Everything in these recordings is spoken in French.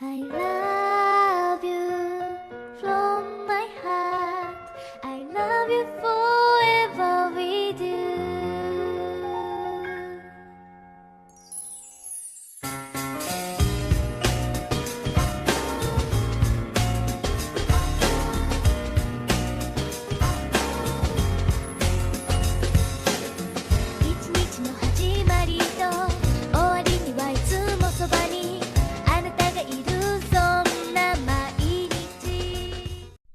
I love you from my heart. I love you forever with you. 一日の始まりと終わりにはいつもそばにあなたがいるそんな毎日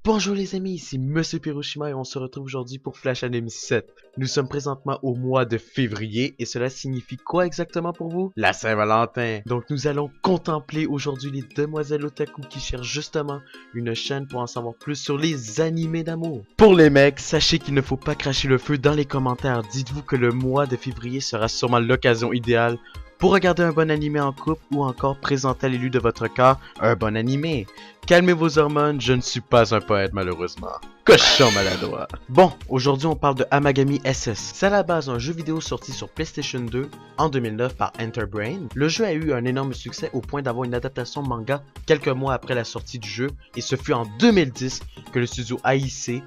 Bonjour les amis, ici Monsieur Piroshima et on se retrouve aujourd'hui pour Flash Anime 7. Nous sommes présentement au mois de février et cela signifie quoi exactement pour vous? La Saint-Valentin. Donc nous allons contempler aujourd'hui les demoiselles otaku qui cherchent justement une chaîne pour en savoir plus sur les animés d'amour. Pour les mecs, sachez qu'il ne faut pas cracher le feu dans les commentaires. Dites-vous que le mois de février sera sûrement l'occasion idéale pour regarder un bon animé en couple ou encore présenter à l'élu de votre cœur un bon animé. Calmez vos hormones, je ne suis pas un poète malheureusement. Cochon maladroit. Bon, aujourd'hui on parle de Amagami SS. C'est à la base un jeu vidéo sorti sur PlayStation 2 en 2009 par Enterbrain. Le jeu a eu un énorme succès au point d'avoir une adaptation manga quelques mois après la sortie du jeu et ce fut en 2010 que le studio AIC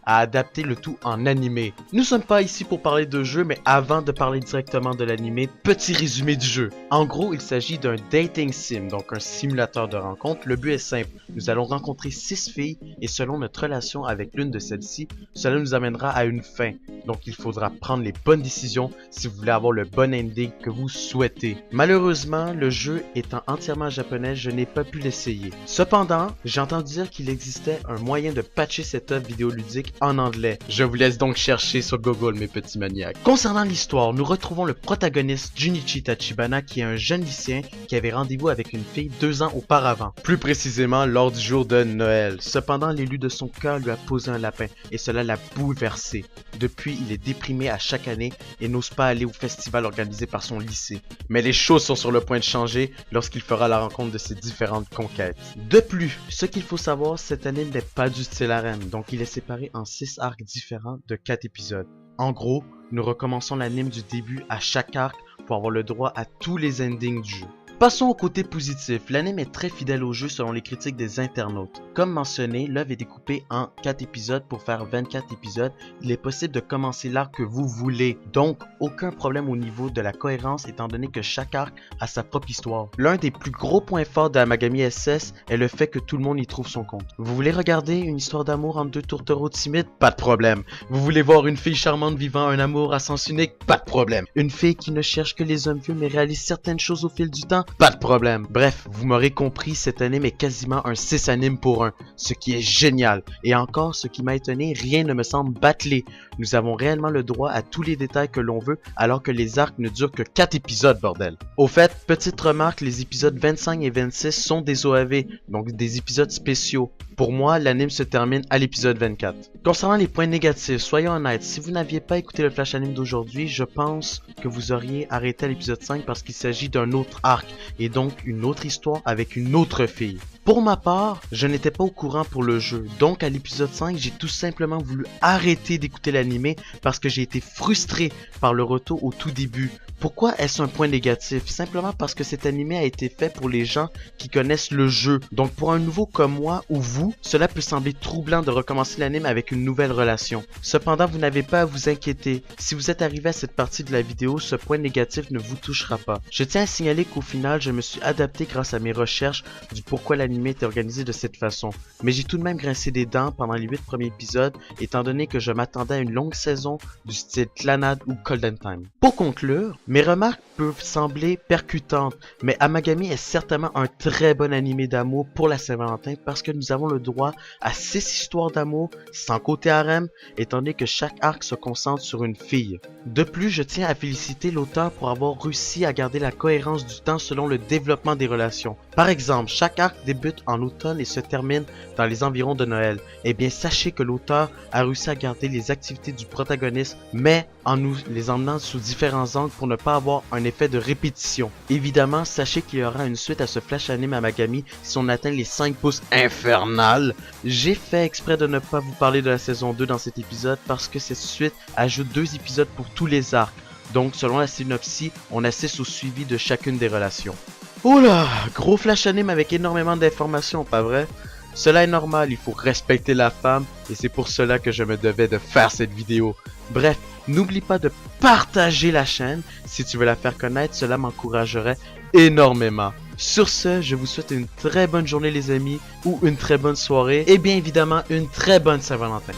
a adapté le tout en animé. Nous sommes pas ici pour parler de jeu, mais avant de parler directement de l'animé, petit résumé du jeu. En gros, il s'agit d'un dating sim, donc un simulateur de rencontre. Le but est simple, nous allons rencontrer 6 filles et selon notre relation avec l'une de celles-ci, cela nous amènera à une fin. Donc il faudra prendre les bonnes décisions si vous voulez avoir le bon ending que vous souhaitez. Malheureusement, le jeu étant entièrement japonais, je n'ai pas pu l'essayer. Cependant, j'ai entendu dire qu'il existait un moyen de patcher cette œuvre vidéoludique en anglais. Je vous laisse donc chercher sur Google, mes petits maniaques. Concernant l'histoire, nous retrouvons le protagoniste Junichi Tachibana qui est un jeune lycéen qui avait rendez-vous avec une fille 2 ans auparavant. Plus précisément lors du jour de Noël. Cependant, l'élu de son cœur lui a posé un lapin et cela l'a bouleversé. Depuis, il est déprimé à chaque année et n'ose pas aller au festival organisé par son lycée. Mais les choses sont sur le point de changer lorsqu'il fera la rencontre de ses différentes conquêtes. De plus, ce qu'il faut savoir, cette année n'est pas du style harem, donc il est séparé en 6 arcs différents de 4 épisodes. En gros, nous recommençons l'anime du début à chaque arc pour avoir le droit à tous les endings du jeu. Passons au côté positif, l'anime est très fidèle au jeu selon les critiques des internautes. Comme mentionné, l'œuvre est découpée en 4 épisodes pour faire 24 épisodes. Il est possible de commencer l'arc que vous voulez, donc aucun problème au niveau de la cohérence étant donné que chaque arc a sa propre histoire. L'un des plus gros points forts de Amagami SS est le fait que tout le monde y trouve son compte. Vous voulez regarder une histoire d'amour entre deux tourtereaux timides? Pas de problème. Vous voulez voir une fille charmante vivant un amour à sens unique? Pas de problème. Une fille qui ne cherche que les hommes vieux mais réalise certaines choses au fil du temps? Pas de problème. Bref, vous m'aurez compris, cet anime est quasiment un 6 animes pour 1, ce qui est génial. Et encore, ce qui m'a étonné, rien ne me semble bâclé. Nous avons réellement le droit à tous les détails que l'on veut, alors que les arcs ne durent que 4 épisodes, bordel. Au fait, petite remarque, les épisodes 25 et 26 sont des OAV, donc des épisodes spéciaux. Pour moi, l'anime se termine à l'épisode 24. Concernant les points négatifs, soyons honnêtes, si vous n'aviez pas écouté le flash anime d'aujourd'hui, je pense que vous auriez arrêté à l'épisode 5 parce qu'il s'agit d'un autre arc, et donc une autre histoire avec une autre fille. Pour ma part, je n'étais pas au courant pour le jeu, donc à l'épisode 5, j'ai tout simplement voulu arrêter d'écouter l'anime parce que j'ai été frustré par le retour au tout début. Pourquoi est-ce un point négatif? Simplement parce que cet anime a été fait pour les gens qui connaissent le jeu. Donc pour un nouveau comme moi ou vous, cela peut sembler troublant de recommencer l'anime avec une nouvelle relation. Cependant, vous n'avez pas à vous inquiéter. Si vous êtes arrivé à cette partie de la vidéo, ce point négatif ne vous touchera pas. Je tiens à signaler qu'au final, je me suis adapté grâce à mes recherches du pourquoi l'anime est organisé de cette façon. Mais j'ai tout de même grincé des dents pendant les 8 premiers épisodes, étant donné que je m'attendais à une longue saison du style Clannad ou Golden Time. Pour conclure, mes remarques peuvent sembler percutantes, mais Amagami est certainement un très bon animé d'amour pour la Saint-Valentin parce que nous avons le droit à 6 histoires d'amour sans côté harem, étant donné que chaque arc se concentre sur une fille. De plus, je tiens à féliciter l'auteur pour avoir réussi à garder la cohérence du temps selon le développement des relations. Par exemple, chaque arc débute en automne et se termine dans les environs de Noël. Eh bien, sachez que l'auteur a réussi à garder les activités du protagoniste, mais en nous les emmenant sous différents angles pour ne pas avoir un effet de répétition. Évidemment, sachez qu'il y aura une suite à ce flash anime Amagami si on atteint les 5 pouces infernales. J'ai fait exprès de ne pas vous parler de la saison 2 dans cet épisode parce que cette suite ajoute 2 épisodes pour tous les arcs. Donc, selon la synopsis, on assiste au suivi de chacune des relations. Oula, gros flash anime avec énormément d'informations, pas vrai? Cela est normal, il faut respecter la femme et c'est pour cela que je me devais de faire cette vidéo. Bref, n'oublie pas de partager la chaîne si tu veux la faire connaître, cela m'encouragerait énormément. Sur ce, je vous souhaite une très bonne journée les amis ou une très bonne soirée et bien évidemment une très bonne Saint-Valentin.